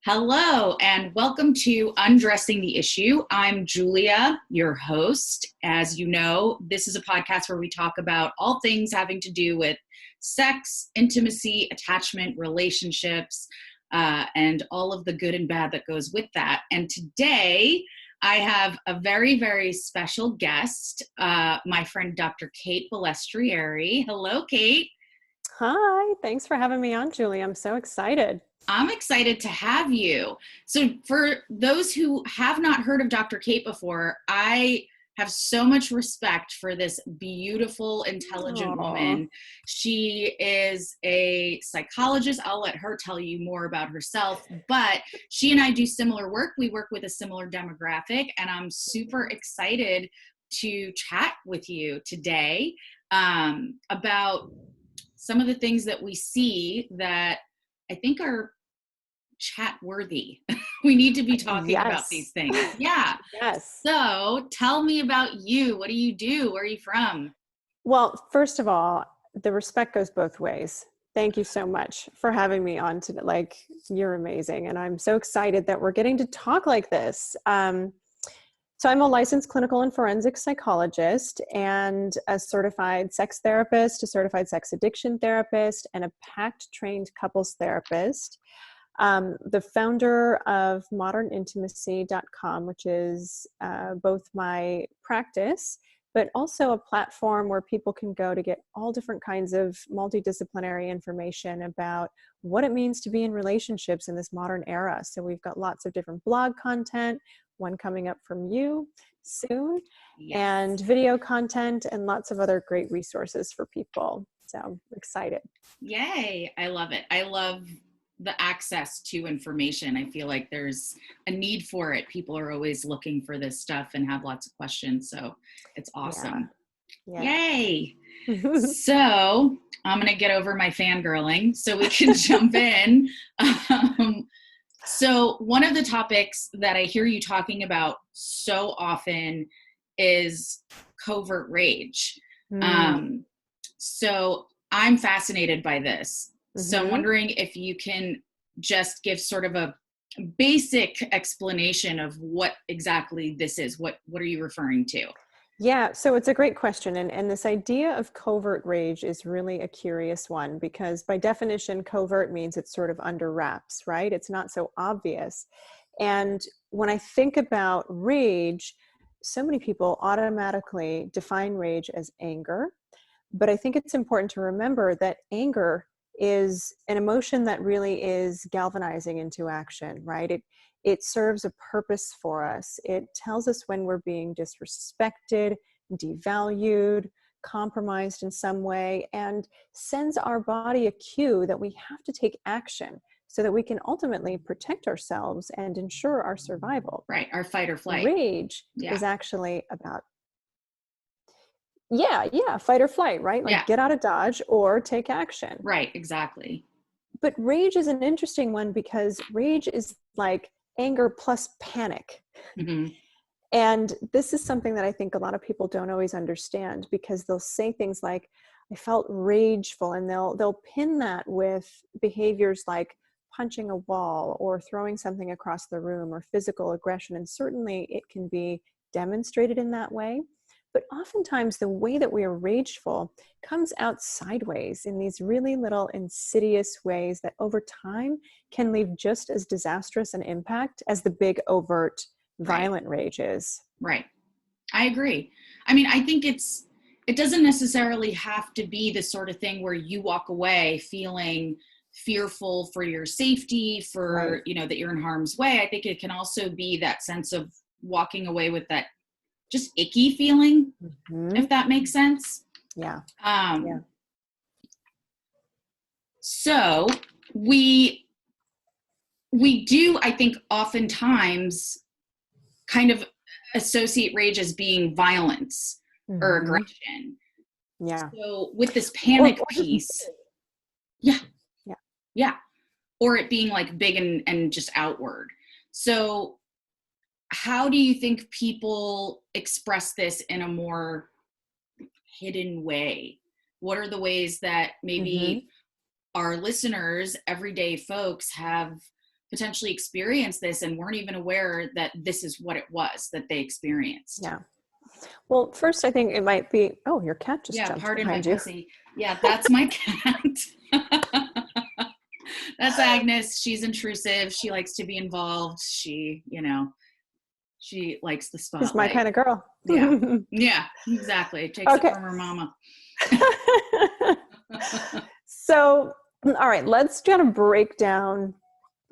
Hello, and welcome to Undressing the Issue. I'm Julia, your host. As you know, this is a podcast where we talk about all things having to do with sex, intimacy, attachment, relationships, and all of the good and bad that goes with that. And today, I have a very, very special guest, my friend Dr. Kate Balestrieri. Hello, Kate. Hi, thanks for having me on, Julie. I'm so excited. I'm excited to have you. So for those who have not heard of Dr. Kate before, I have so much respect for this beautiful, intelligent woman. She is a psychologist. I'll let her tell you more about herself, but she and I do similar work. We work with a similar demographic, and I'm super excited to chat with you today about some of the things that we see that I think are chat worthy. We need to be talking about these things. Yeah. Yes. So tell me about you. What do you do? Where are you from? Well, first of all, the respect goes both ways. Thank you so much for having me on today. Like, you're amazing. And I'm so excited that we're getting to talk like this. So I'm a licensed clinical and forensic psychologist and a certified sex therapist, a certified sex addiction therapist, and a PACT trained couples therapist. The founder of modernintimacy.com, which is both my practice, but also a platform where people can go to get all different kinds of multidisciplinary information about what it means to be in relationships in this modern era. So we've got lots of different blog content, one coming up from you soon, and video content and lots of other great resources for people. So I'm excited. Yay. I love it. I love the access to information. I feel like there's a need for it. People are always looking for this stuff and have lots of questions. So it's awesome. Yeah. Yay. So I'm going to get over my fangirling so we can jump in. So one of the topics that I hear you talking about so often is covert rage. So I'm fascinated by this. So I'm wondering if you can just give sort of a basic explanation of what exactly this is. What are you referring to? Yeah, so it's a great question. And this idea of covert rage is really a curious one because by definition, covert means it's sort of under wraps, right? It's not so obvious. And when I think about rage, so many people automatically define rage as anger. But I think it's important to remember that anger is an emotion that really is galvanizing into action, right? It serves a purpose for us. It tells us when we're being disrespected, devalued, compromised in some way, and sends our body a cue that we have to take action so that we can ultimately protect ourselves and ensure our survival. Right, our fight or flight. Rage is actually about fight or flight, right? Like get out of dodge or take action. Right, exactly. But rage is an interesting one because rage is like anger plus panic. And this is something that I think a lot of people don't always understand because they'll say things like, I felt rageful, and they'll pin that with behaviors like punching a wall or throwing something across the room or physical aggression. And certainly it can be demonstrated in that way. But oftentimes the way that we are rageful comes out sideways in these really little insidious ways that over time can leave just as disastrous an impact as the big overt violent rage is. Right. I agree. I mean, I think it doesn't necessarily have to be the sort of thing where you walk away feeling fearful for your safety, for, that you're in harm's way. I think it can also be that sense of walking away with that just icky feeling, if that makes sense. Yeah. So we do, I think, oftentimes kind of associate rage as being violence or aggression. Yeah. So with this panic piece, or it being like big and just outward. So how do you think people express this in a more hidden way? What are the ways that maybe our listeners, everyday folks, have potentially experienced this and weren't even aware that this is what it was that they experienced. Yeah. Well, first, I think it might be, oh, your cat just jumped Pardon behind my you. pussy. Yeah, that's my cat. That's Agnes. She's intrusive. She likes to be involved. She likes the spotlight. She's my kind of girl. Yeah, exactly. Takes it from her mama. So, all right, let's kind of break down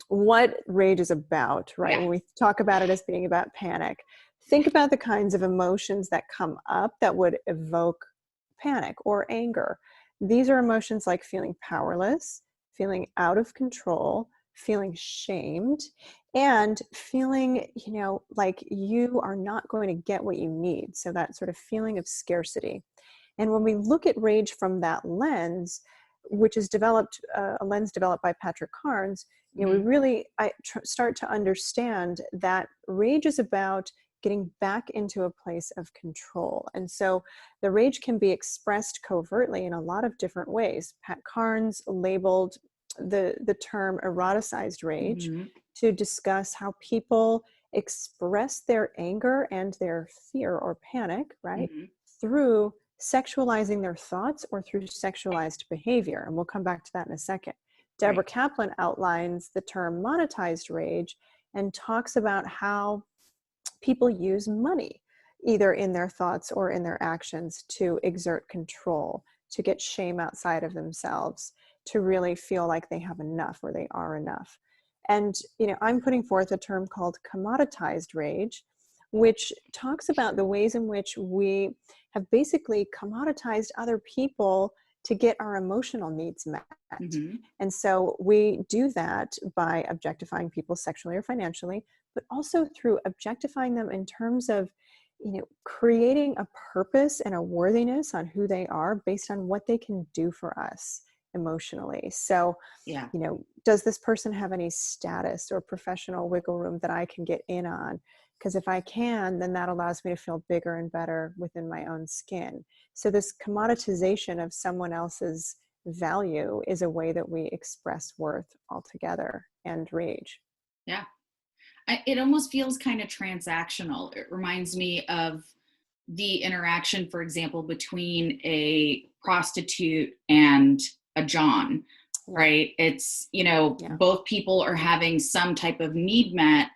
what rage is about, right? When we talk about it as being about panic, think about the kinds of emotions that come up that would evoke panic or anger. These are emotions like feeling powerless, feeling out of control, feeling shamed, and feeling, like you are not going to get what you need. So that sort of feeling of scarcity. And when we look at rage from that lens, which is a lens developed by Patrick Carnes, we really start to understand that rage is about getting back into a place of control. And so the rage can be expressed covertly in a lot of different ways. Pat Carnes labeled the term eroticized rage to discuss how people express their anger and their fear or panic, right, through sexualizing their thoughts or through sexualized behavior. And we'll come back to that in a second. Deborah Kaplan outlines the term monetized rage and talks about how people use money, either in their thoughts or in their actions, to exert control, to get shame outside of themselves, to really feel like they have enough or they are enough. And, I'm putting forth a term called commoditized rage, which talks about the ways in which we have basically commoditized other people to get our emotional needs met. And so we do that by objectifying people sexually or financially, but also through objectifying them in terms of, creating a purpose and a worthiness on who they are based on what they can do for us emotionally. So, does this person have any status or professional wiggle room that I can get in on? Because if I can, then that allows me to feel bigger and better within my own skin. So this commoditization of someone else's value is a way that we express worth altogether and rage. Yeah. It almost feels kind of transactional. It reminds me of the interaction, for example, between a prostitute and a John, right? It's, both people are having some type of need met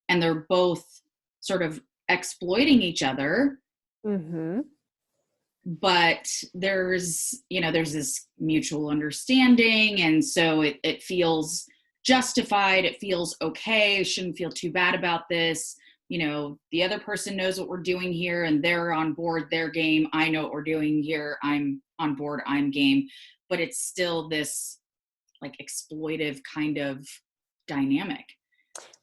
and they're both sort of exploiting each other. But there's this mutual understanding. And so it feels justified. It feels okay. Shouldn't feel too bad about this. The other person knows what we're doing here and they're on board, their game. I know what we're doing here. I'm on board, I'm game. But it's still this like exploitive kind of dynamic.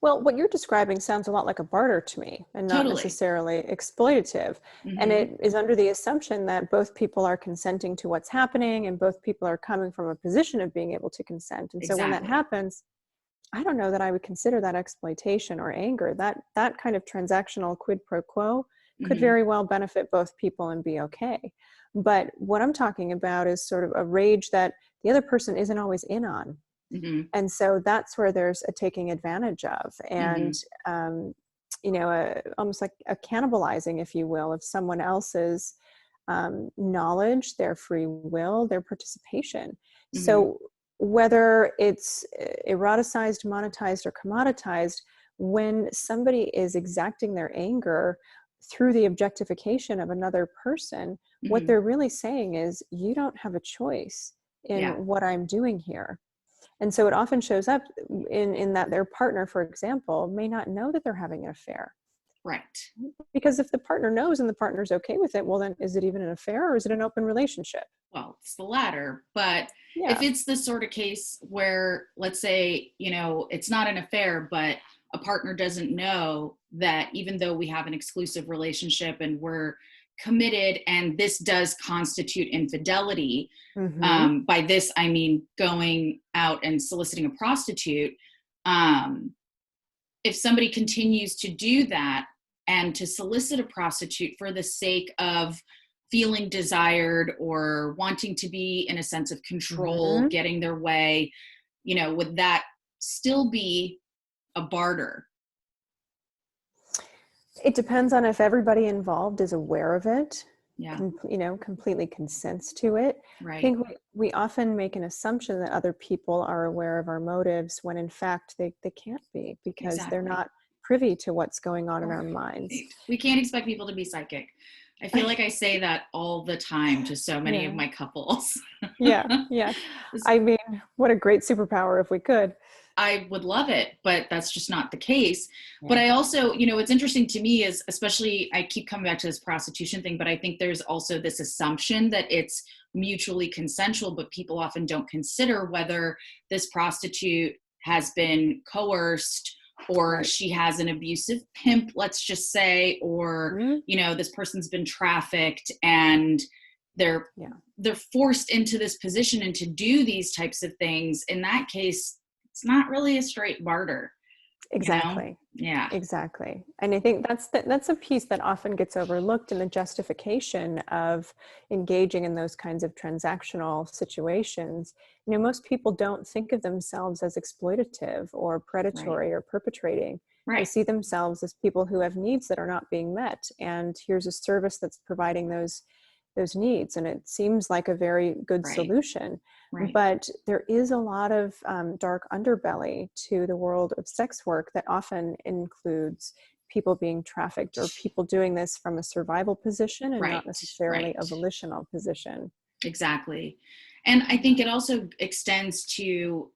Well, what you're describing sounds a lot like a barter to me and not necessarily exploitative. And it is under the assumption that both people are consenting to what's happening and both people are coming from a position of being able to consent. And so when that happens, I don't know that I would consider that exploitation or anger. That kind of transactional quid pro quo could very well benefit both people and be okay. But what I'm talking about is sort of a rage that the other person isn't always in on. And so that's where there's a taking advantage of and, almost like a cannibalizing, if you will, of someone else's knowledge, their free will, their participation. So whether it's eroticized, monetized, or commoditized, when somebody is exacting their anger through the objectification of another person, what they're really saying is, you don't have a choice in what I'm doing here. And so it often shows up in that their partner, for example, may not know that they're having an affair. Right. Because if the partner knows and the partner's okay with it, well, then is it even an affair or is it an open relationship? Well, it's the latter. But if it's the sort of case where, let's say, it's not an affair, but a partner doesn't know that even though we have an exclusive relationship and we're committed and this does constitute infidelity, by this I mean going out and soliciting a prostitute, if somebody continues to do that and to solicit a prostitute for the sake of feeling desired or wanting to be in a sense of control, getting their way, would that still be a barter? It depends on if everybody involved is aware of it, Yeah. completely consents to it. I Right. think we often make an assumption that other people are aware of our motives when in fact they can't be, because they're Exactly. not privy to what's going on in our minds. Right. We can't expect people to be psychic. I feel like I say that all the time to so many of Yeah. my couples. Yeah. Yeah. I mean, what a great superpower if we could. I would love it, but that's just not the case. But Yeah. I also, what's interesting to me is, especially, I keep coming back to this prostitution thing, but I think there's also this assumption that it's mutually consensual, but people often don't consider whether this prostitute has been coerced, or Right. she has an abusive pimp, let's just say, or, Mhm. this person's been trafficked and they're Yeah. they're forced into this position and to do these types of things. In that case, it's not really a straight barter, you know? Exactly. Yeah. Exactly. And I think that's a piece that often gets overlooked in the justification of engaging in those kinds of transactional situations. Most people don't think of themselves as exploitative or Right. predatory or perpetrating. They Right. see themselves as people who have needs that are not being met. And here's a service that's providing those needs. And it seems like a very good Right. solution. Right. But there is a lot of dark underbelly to the world of sex work that often includes people being trafficked, or people doing this from a survival position and not Right. necessarily a Right. volitional position. Exactly. And I Yeah. think it also extends to,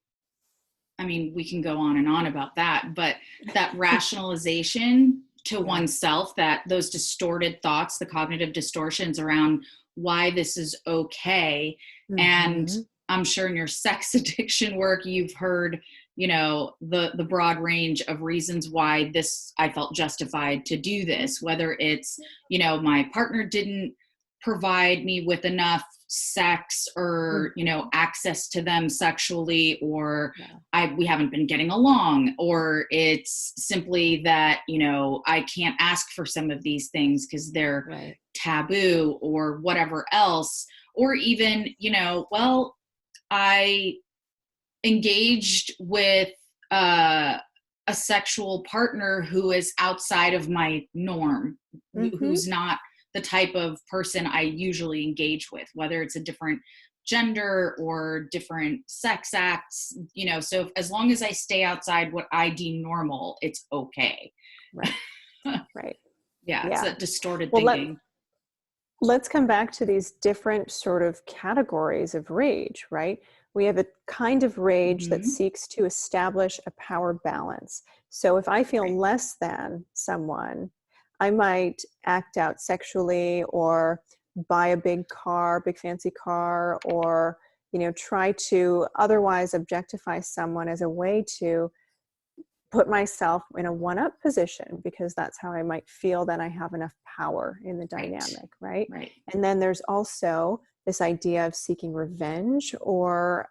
I mean, we can go on and on about that, but that rationalization to Yeah. oneself, that those distorted thoughts, the cognitive distortions around why this is okay. And Hmm. I'm sure in your sex addiction work, you've heard, the broad range of reasons why this, I felt justified to do this, whether it's, my partner didn't provide me with enough sex, or, access to them sexually, or Yeah. we haven't been getting along, or it's simply that, I can't ask for some of these things because they're Right. taboo, or whatever else. Or even, well, I engaged with a sexual partner who is outside of my norm, Hmm. who's not the type of person I usually engage with, whether it's a different gender or different sex acts, so as long as I stay outside what I deem normal, it's okay. Right. Right. Yeah, it's Yeah. that distorted Well, thinking. let's come back to these different sort of categories of rage, right? We have a kind of rage that Hmm. seeks to establish a power balance. So if I feel Right. less than someone, I might act out sexually, or buy a big car, big fancy car, or try to otherwise objectify someone as a way to put myself in a one-up position, because that's how I might feel that I have enough power in the Right. dynamic, right? Right. And then there's also this idea of seeking revenge, or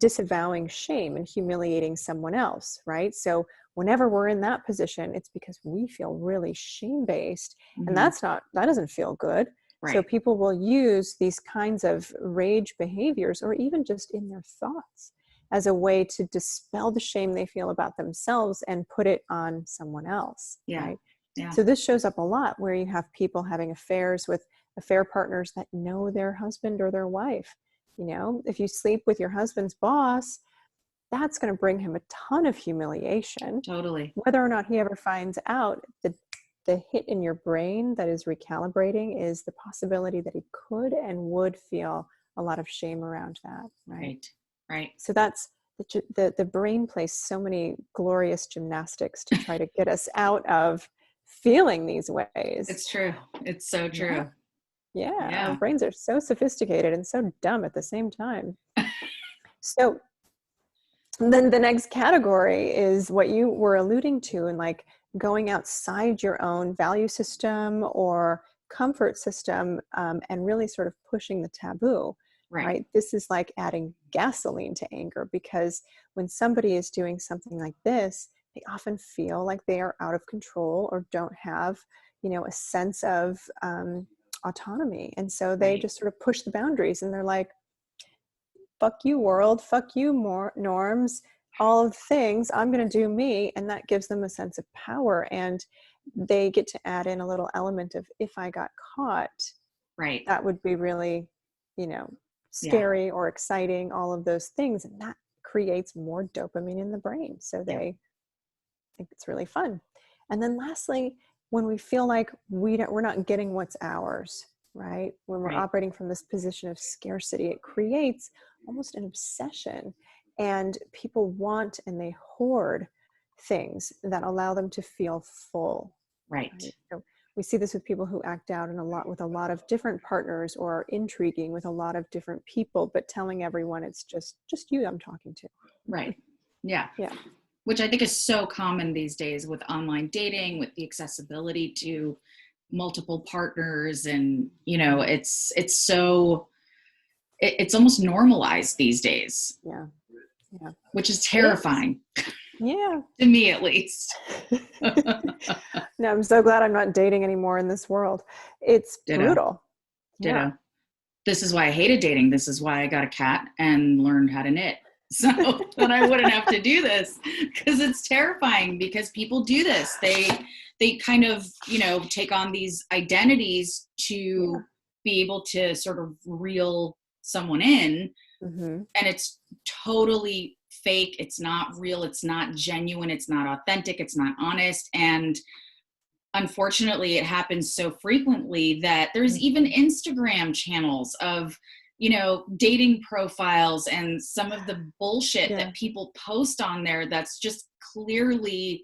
disavowing shame and humiliating someone else, right? So whenever we're in that position, it's because we feel really shame-based, and Hmm. that doesn't feel good. So Right. people will use these kinds of rage behaviors, or even just in their thoughts, as a way to dispel the shame they feel about themselves and put it on someone else, Yeah. right? Yeah. So this shows up a lot where you have people having affairs with affair partners that know their husband or their wife. If you sleep with your husband's boss, that's going to bring him a ton of humiliation. Totally. Whether or not he ever finds out, the hit in your brain that is recalibrating is the possibility that he could and would feel a lot of shame around that, right? Right. Right. So that's the brain plays so many glorious gymnastics to try to get us out of feeling these ways. It's true. It's so Yeah. true. Yeah, our Yeah. brains are so sophisticated and so dumb at the same time. So then the next category is what you were alluding to, and like going outside your own value system or comfort system, and really sort of pushing the taboo, Right. right? This is like adding gasoline to anger, because when somebody is doing something like this, they often feel like they are out of control or don't have, a sense of autonomy. And so they Right. just sort of push the boundaries, and they're like, fuck you world, fuck you more norms, all of the things, I'm going to do me. And that gives them a sense of power. And they get to add in a little element of, if I got caught, Right. that would be really, scary or exciting, all of those things. And that creates more dopamine in the brain. So they think it's really fun. And then lastly, when we feel like we're not getting what's ours, right? When we're operating from this position of scarcity, it creates almost an obsession, and people want and they hoard things that allow them to feel full. Right. So we see this with people who act out with a lot of different partners, or are intriguing with a lot of different people, but telling everyone it's just you I'm talking to. Right. Yeah. Yeah. Which I think is so common these days with online dating, with the accessibility to multiple partners. And, it's almost normalized these days. Yeah. Yeah. Which is terrifying. Yeah. To me, at least. No, I'm so glad I'm not dating anymore in this world. It's brutal. Ditto. Yeah. This is why I hated dating. This is why I got a cat and learned how to knit. So that I wouldn't have to do this, because it's terrifying, because people do this. They kind of, take on these identities to be able to sort of reel someone in. Mm-hmm. And it's totally fake. It's not real. It's not genuine. It's not authentic. It's not honest. And unfortunately, it happens so frequently that there's even Instagram channels of, dating profiles and some of the bullshit that people post on there that's just clearly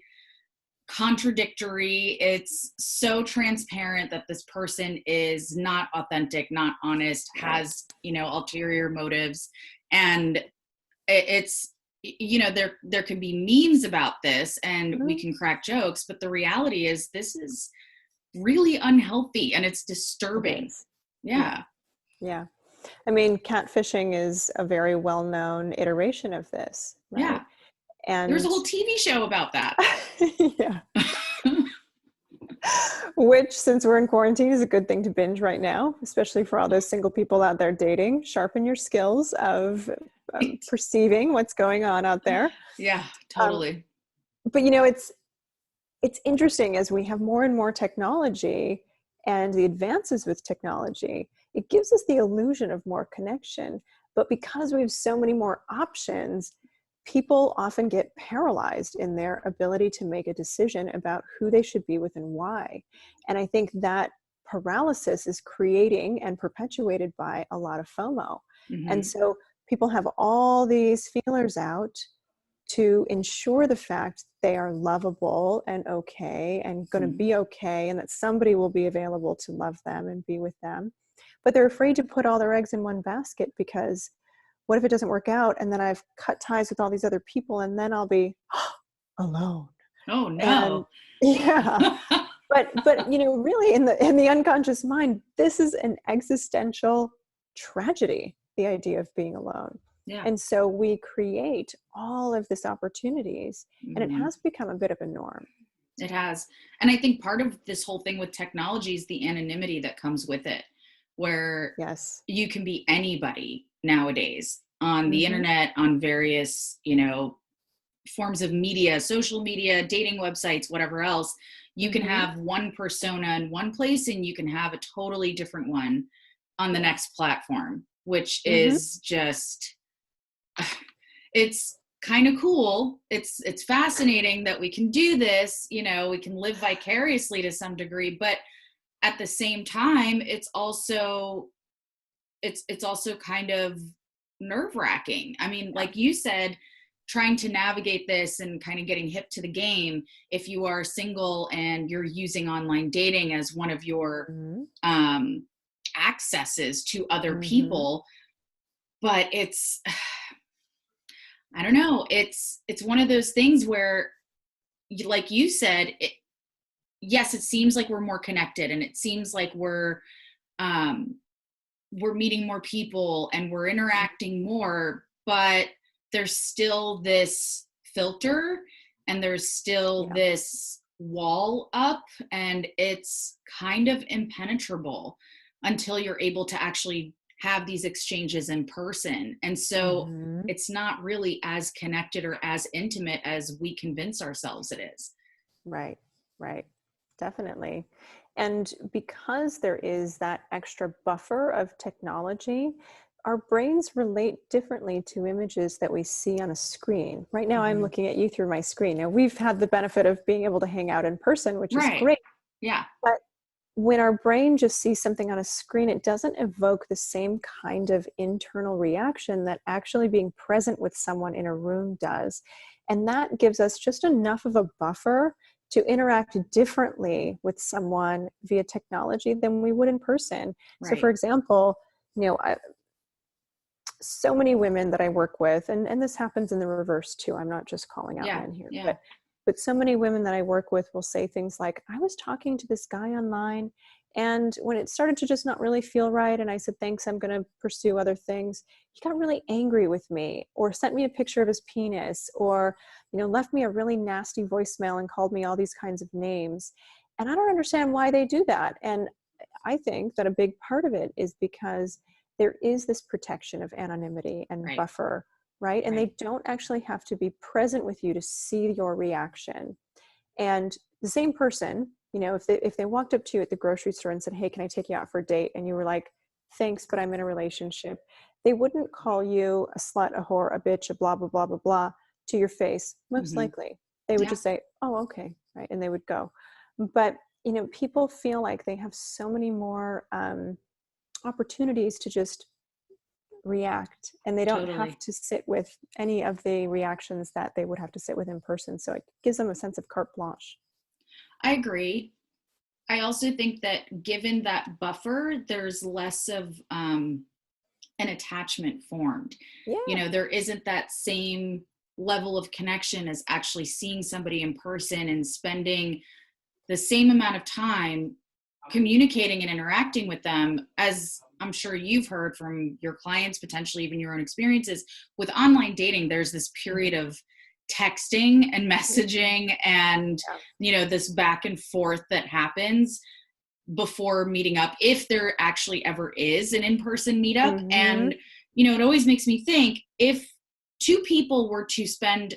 contradictory. It's so transparent that this person is not authentic, not honest, has, ulterior motives. And it's, there can be memes about this and we can crack jokes, but the reality is this is really unhealthy and it's disturbing. Yeah. I mean, catfishing is a very well-known iteration of this, right? Yeah. And there's a whole TV show about that. Yeah. Which, since we're in quarantine, is a good thing to binge right now, especially for all those single people out there dating. Sharpen your skills of perceiving what's going on out there. Yeah, totally. But it's interesting, as we have more and more technology and the advances with technology, it gives us the illusion of more connection. But because we have so many more options, people often get paralyzed in their ability to make a decision about who they should be with and why. And I think that paralysis is creating and perpetuated by a lot of FOMO. Mm-hmm. And so people have all these feelers out to ensure the fact they are lovable and okay and going to be okay, and that somebody will be available to love them and be with them. But they're afraid to put all their eggs in one basket, because what if it doesn't work out, and then I've cut ties with all these other people, and then I'll be alone. Oh no. And, yeah. but really in the unconscious mind, this is an existential tragedy, the idea of being alone. Yeah. And so we create all of these opportunities, and it has become a bit of a norm. It has. And I think part of this whole thing with technology is the anonymity that comes with it, where you can be anybody nowadays on the internet, on various, forms of media, social media, dating websites, whatever else. You can have one persona in one place, and you can have a totally different one on the next platform, which is just, it's kind of cool. It's fascinating that we can do this, we can live vicariously to some degree, but at the same time, it's also kind of nerve-wracking. I mean, like you said, trying to navigate this and kind of getting hip to the game, if you are single and you're using online dating as one of your accesses to other people. But it's, I don't know, it's one of those things where, like you said, yes, it seems like we're more connected, and it seems like we're meeting more people and we're interacting more, but there's still this filter and there's still this wall up, and it's kind of impenetrable until you're able to actually have these exchanges in person. And so it's not really as connected or as intimate as we convince ourselves it is. Right, right. Definitely. And because there is that extra buffer of technology, our brains relate differently to images that we see on a screen. Right now, I'm looking at you through my screen. Now, we've had the benefit of being able to hang out in person, which is great. Yeah. But when our brain just sees something on a screen, it doesn't evoke the same kind of internal reaction that actually being present with someone in a room does. And that gives us just enough of a buffer to interact differently with someone via technology than we would in person. Right. So for example, so many women that I work with, and this happens in the reverse too. I'm not just calling out men here, but so many women that I work with will say things like, I was talking to this guy online, and when it started to just not really feel right, and I said, thanks, I'm going to pursue other things, he got really angry with me, or sent me a picture of his penis, or, left me a really nasty voicemail and called me all these kinds of names. And I don't understand why they do that. And I think that a big part of it is because there is this protection of anonymity and buffer, right? And they don't actually have to be present with you to see your reaction. And the same person, if they walked up to you at the grocery store and said, hey, can I take you out for a date? And you were like, thanks, but I'm in a relationship. They wouldn't call you a slut, a whore, a bitch, a blah, blah, blah, blah, blah to your face. Most likely. They would just say, oh, okay. Right. And they would go. But, people feel like they have so many more opportunities to just react, and they don't have to sit with any of the reactions that they would have to sit with in person. So it gives them a sense of carte blanche. I agree. I also think that given that buffer, there's less of an attachment formed. There isn't that same level of connection as actually seeing somebody in person and spending the same amount of time communicating and interacting with them. As I'm sure you've heard from your clients, potentially even your own experiences with online dating, there's this period of texting and messaging and this back and forth that happens before meeting up, if there actually ever is an in-person meetup. And it always makes me think, if two people were to spend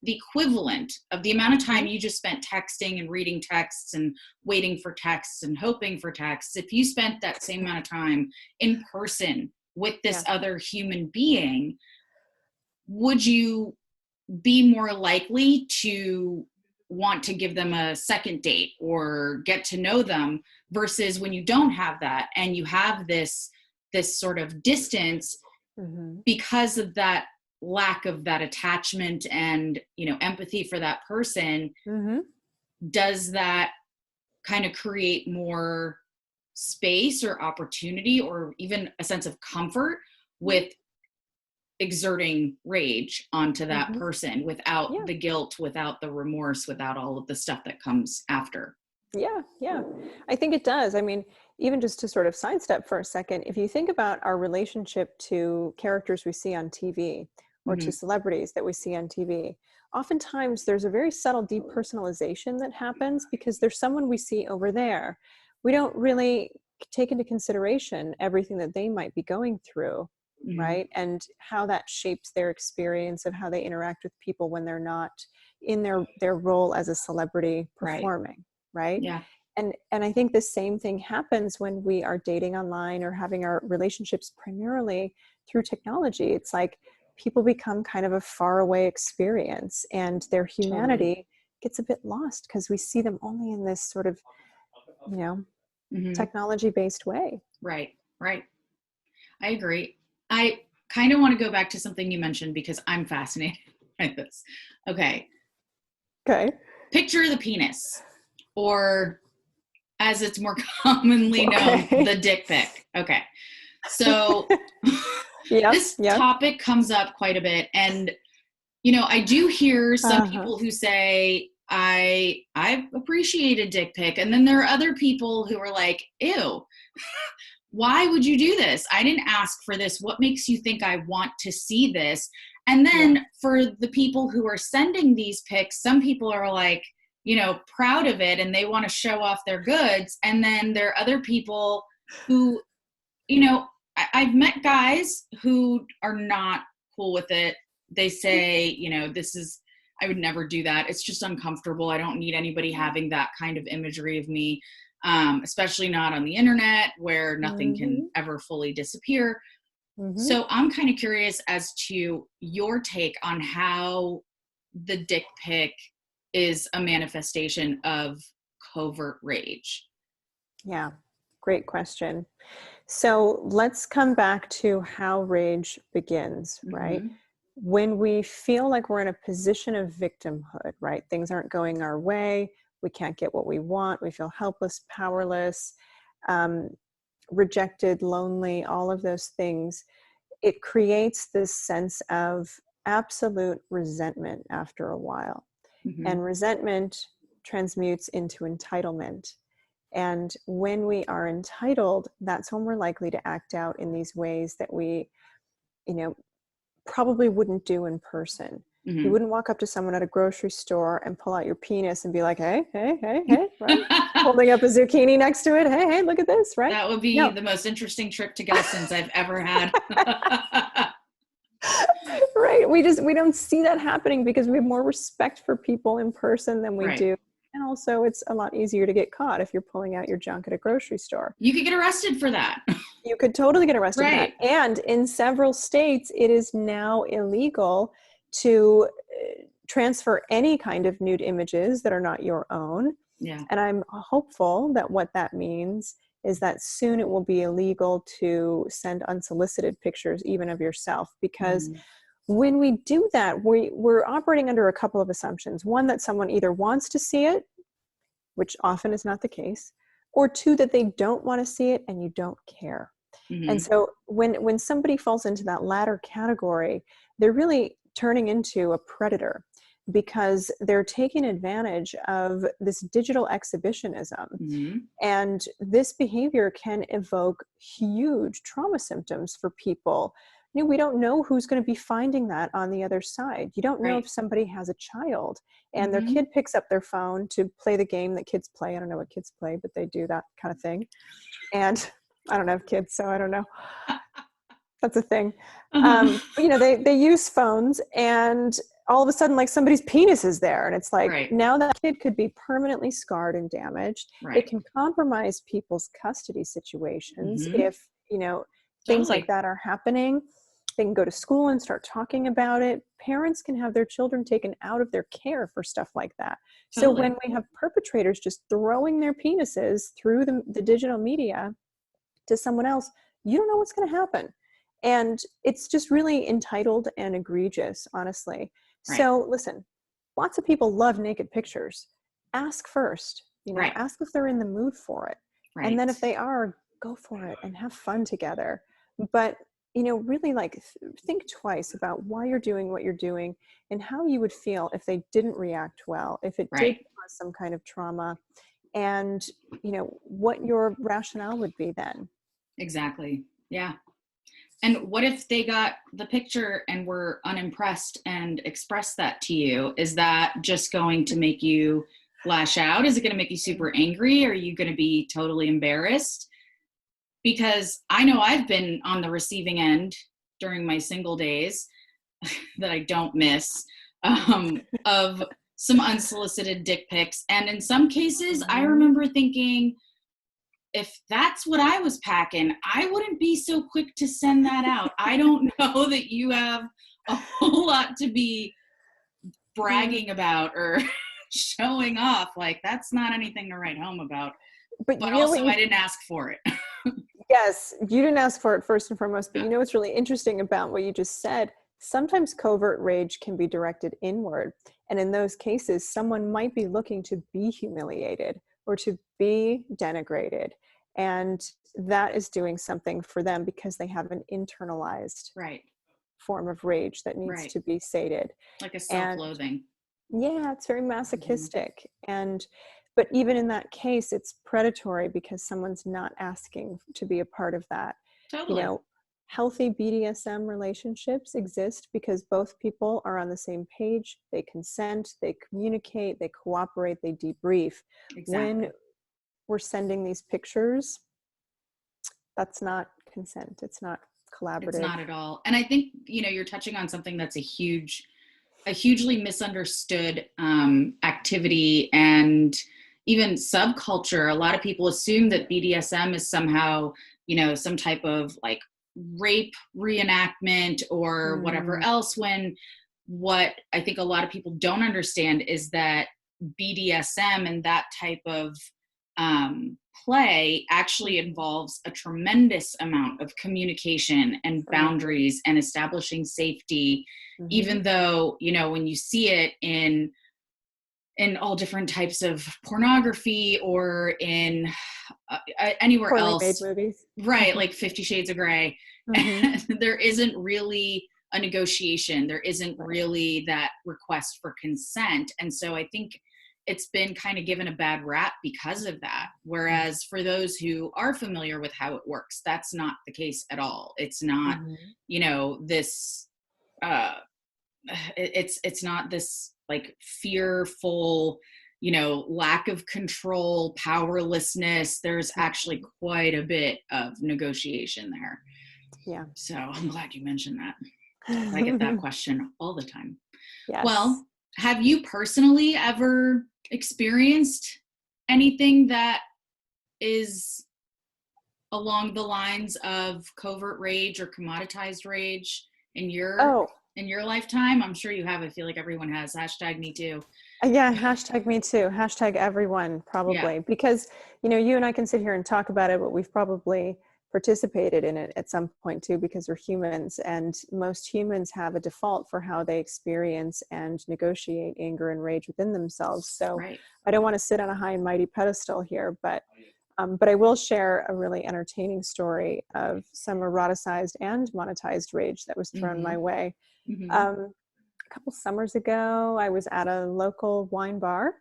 the equivalent of the amount of time you just spent texting and reading texts and waiting for texts and hoping for texts, if you spent that same amount of time in person with this other human being, would you be more likely to want to give them a second date or get to know them, versus when you don't have that and you have this sort of distance because of that lack of that attachment and empathy for that person? Does that kind of create more space or opportunity or even a sense of comfort with exerting rage onto that person without the guilt, without the remorse, without all of the stuff that comes after? Yeah. I think it does. I mean, even just to sort of sidestep for a second, if you think about our relationship to characters we see on TV or to celebrities that we see on TV, oftentimes there's a very subtle depersonalization that happens because there's someone we see over there. We don't really take into consideration everything that they might be going through, right? And how that shapes their experience of how they interact with people when they're not in their role as a celebrity performing, right? Yeah. And I think the same thing happens when we are dating online or having our relationships primarily through technology. It's like people become kind of a faraway experience, and their humanity gets a bit lost because we see them only in this sort of, technology-based way. Right. I agree. I kind of want to go back to something you mentioned because I'm fascinated by this. Okay. Picture the penis, or as it's more commonly known, the dick pic. Okay. So this topic comes up quite a bit. And, I do hear some people who say, I've appreciated dick pic. And then there are other people who are like, ew, why would you do this? I didn't ask for this. What makes you think I want to see this? And then for the people who are sending these pics, some people are like, proud of it and they want to show off their goods. And then there are other people who, I've met guys who are not cool with it. They say, you know, I would never do that. It's just uncomfortable. I don't need anybody having that kind of imagery of me, especially not on the internet where nothing can ever fully disappear. So I'm kind of curious as to your take on how the dick pic is a manifestation of covert rage. Yeah, great question. So let's come back to how rage begins, right? When we feel like we're in a position of victimhood, right? Things aren't going our way. We can't get what we want. We feel helpless, powerless, rejected, lonely, all of those things. It creates this sense of absolute resentment after a while. And resentment transmutes into entitlement. And when we are entitled, that's when we're likely to act out in these ways that we, you know, probably wouldn't do in person. You wouldn't walk up to someone at a grocery store and pull out your penis and be like, hey, hey, hey, hey, right? Holding up a zucchini next to it. Hey, hey, look at this, right? That would be the most interesting trip to Gelson's I've ever had. Right. We don't see that happening because we have more respect for people in person than we do. And also it's a lot easier to get caught if you're pulling out your junk at a grocery store. You could get arrested for that. You could totally get arrested for that. And in several states, it is now illegal to transfer any kind of nude images that are not your own. Yeah. And I'm hopeful that what that means is that soon it will be illegal to send unsolicited pictures even of yourself, because when we do that, we're operating under a couple of assumptions. One, that someone either wants to see it, which often is not the case, or two, that they don't want to see it and you don't care. And so when somebody falls into that latter category, they're really turning into a predator, because they're taking advantage of this digital exhibitionism. And this behavior can evoke huge trauma symptoms for people. You know, we don't know who's going to be finding that on the other side. You don't know if somebody has a child and their kid picks up their phone to play the game that kids play. I don't know what kids play, but they do that kind of thing. And I don't have kids, so I don't know. That's a thing. But, you know, they use phones, and all of a sudden, like, somebody's penis is there. And it's like, now that kid could be permanently scarred and damaged. It can compromise people's custody situations if, you know, things like that are happening. They can go to school and start talking about it. Parents can have their children taken out of their care for stuff like that. So when we have perpetrators just throwing their penises through the digital media to someone else, you don't know what's going to happen. And it's just really entitled and egregious, honestly. So listen, lots of people love naked pictures. Ask first, you know, ask if they're in the mood for it. And then if they are, go for it and have fun together. But, you know, really, like, think twice about why you're doing what you're doing and how you would feel if they didn't react well, if it did cause some kind of trauma, and, you know, what your rationale would be then. Exactly. Yeah. And what if they got the picture and were unimpressed and expressed that to you? Is that just going to make you lash out? Is it going to make you super angry? Are you going to be totally embarrassed? Because I know I've been on the receiving end during my single days that I don't miss, of some unsolicited dick pics. And in some cases, I remember thinking, if that's what I was packing, I wouldn't be so quick to send that out. I don't know that you have a whole lot to be bragging about or showing off. Like, that's not anything to write home about. But also, I didn't ask for it. Yes, you didn't ask for it, first and foremost. But you know what's really interesting about what you just said? Sometimes covert rage can be directed inward. And in those cases, someone might be looking to be humiliated or to be denigrated. And that is doing something for them because they have an internalized form of rage that needs to be sated. Like a self-loathing. Yeah, it's very masochistic. But even in that case, it's predatory because someone's not asking to be a part of that. Totally. You know, healthy BDSM relationships exist because both people are on the same page. They consent, they communicate, they cooperate, they debrief. Exactly. When we're sending these pictures, that's not consent. It's not collaborative. It's not at all. And I think, you're touching on something that's a hugely misunderstood activity and even subculture. A lot of people assume that BDSM is somehow, some type of like rape reenactment or whatever else, when what I think a lot of people don't understand is that BDSM and that type of play actually involves a tremendous amount of communication and boundaries and establishing safety, even though, when you see it in all different types of pornography or in anywhere Poorly else, made movies. Right? Like 50 Shades of Grey. There isn't really a negotiation. There isn't really that request for consent. And so I think it's been kind of given a bad rap because of that. Whereas for those who are familiar with how it works, that's not the case at all. It's not, this, it's not this like fearful, lack of control, powerlessness. There's actually quite a bit of negotiation there. Yeah. So I'm glad you mentioned that. I get that question all the time. Yes. Well, have you personally ever experienced anything that is along the lines of covert rage or commoditized rage in your lifetime? I'm sure you have. I feel like everyone has. Hashtag me too. Yeah. Hashtag me too. Hashtag everyone probably, because, you and I can sit here and talk about it, but we've probably participated in it at some point too, because we're humans, and most humans have a default for how they experience and negotiate anger and rage within themselves. So I don't want to sit on a high and mighty pedestal here, but I will share a really entertaining story of some eroticized and monetized rage that was thrown my way. A couple summers ago, I was at a local wine bar,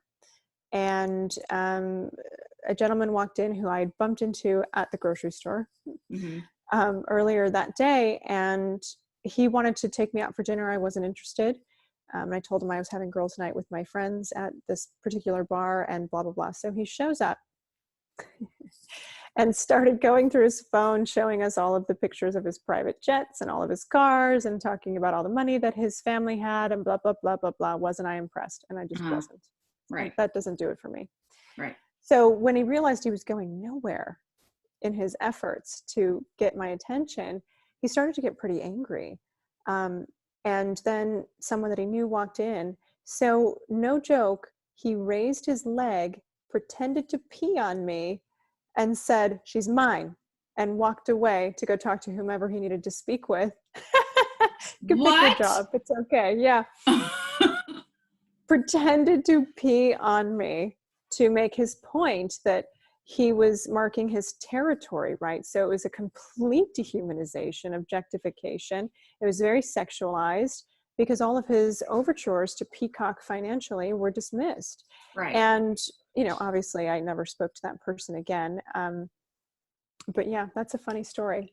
and a gentleman walked in who I had bumped into at the grocery store earlier that day, and he wanted to take me out for dinner. I wasn't interested. I told him I was having girls' night with my friends at this particular bar and blah, blah, blah. So he shows up and started going through his phone, showing us all of the pictures of his private jets and all of his cars and talking about all the money that his family had and blah, blah, blah, blah, blah. Wasn't I impressed? And I just wasn't. Right. That doesn't do it for me. Right. So when he realized he was going nowhere in his efforts to get my attention, he started to get pretty angry. And then someone that he knew walked in. So no joke, he raised his leg, pretended to pee on me, and said, "She's mine," and walked away to go talk to whomever he needed to speak with. Good pick your job. It's okay. Yeah. Pretended to pee on me to make his point that he was marking his territory, right? So it was a complete dehumanization, objectification. It was very sexualized because all of his overtures to peacock financially were dismissed. Right. And, obviously I never spoke to that person again. But yeah, that's a funny story.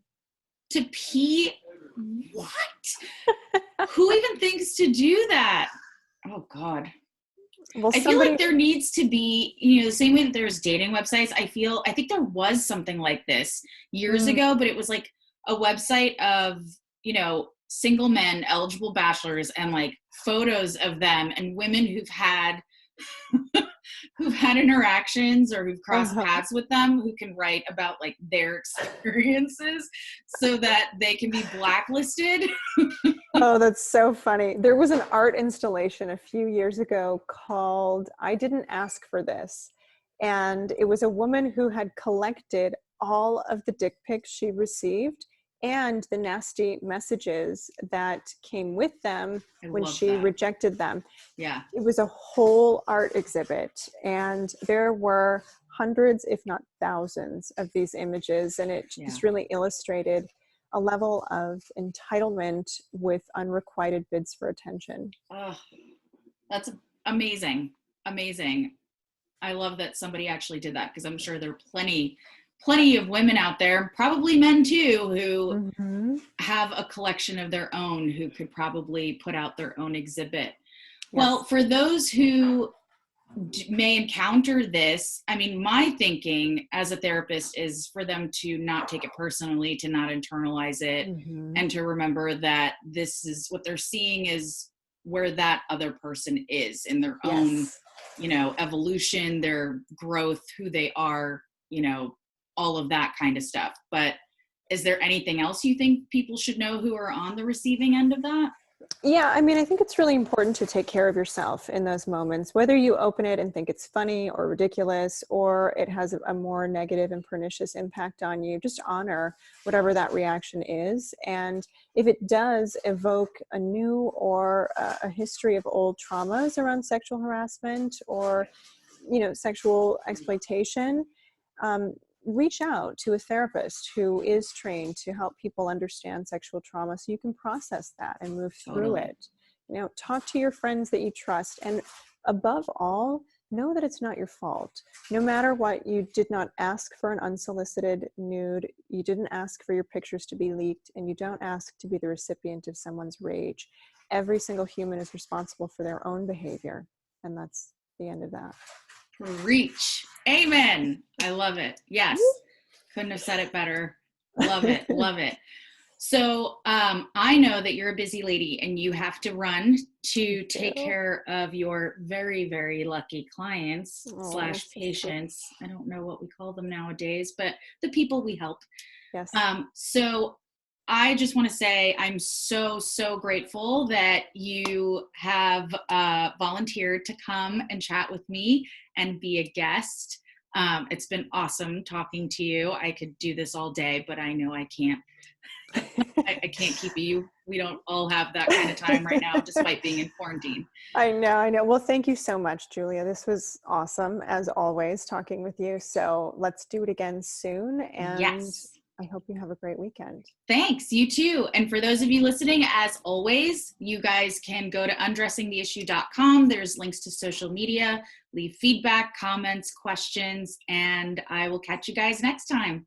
To pee? What? Who even thinks to do that? Oh God. Well, I feel like there needs to be, the same way that there's dating websites. I think there was something like this years ago, but it was like a website of, single men, eligible bachelors, and like photos of them and women who've had interactions or who've crossed paths with them, who can write about like their experiences so that they can be blacklisted. Oh, that's so funny. There was an art installation a few years ago called I Didn't Ask for This. And it was a woman who had collected all of the dick pics she received and the nasty messages that came with them when she rejected them. Yeah. It was a whole art exhibit, and there were hundreds, if not thousands, of these images. And it just really illustrated a level of entitlement with unrequited bids for attention. Oh, that's amazing. Amazing. I love that somebody actually did that, because I'm sure there are plenty of women out there, probably men too, who have a collection of their own, who could probably put out their own exhibit. Yes. Well, for those who may encounter this, I mean, my thinking as a therapist is for them to not take it personally, to not internalize it, and to remember that this is what they're seeing is where that other person is in their own, you know, evolution, their growth, who they are, you know, all of that kind of stuff. But is there anything else you think people should know who are on the receiving end of that? Yeah, I mean, I think it's really important to take care of yourself in those moments, whether you open it and think it's funny or ridiculous, or it has a more negative and pernicious impact on you. Just honor whatever that reaction is. And if it does evoke a new or a history of old traumas around sexual harassment or, you know, sexual exploitation, reach out to a therapist who is trained to help people understand sexual trauma so you can process that and move through it. You know, talk to your friends that you trust, and above all, know that it's not your fault. No matter what, you did not ask for an unsolicited nude, you didn't ask for your pictures to be leaked, and you don't ask to be the recipient of someone's rage. Every single human is responsible for their own behavior, and that's the end of that. Preach. Amen. I love it. Yes. Couldn't have said it better. Love it. Love it. So I know that you're a busy lady and you have to run to take care of your very, very lucky clients slash patients. I don't know what we call them nowadays, but the people we help. Yes. So I just want to say I'm so, so grateful that you have volunteered to come and chat with me and be a guest. It's been awesome talking to you. I could do this all day, but I know I can't. I can't keep you. We don't all have that kind of time right now, despite being in quarantine. I know. Well, thank you so much, Julia. This was awesome, as always, talking with you. So let's do it again soon. And yes. I hope you have a great weekend. Thanks. You too. And for those of you listening, as always, you guys can go to undressingtheissue.com. There's links to social media, leave feedback, comments, questions, and I will catch you guys next time.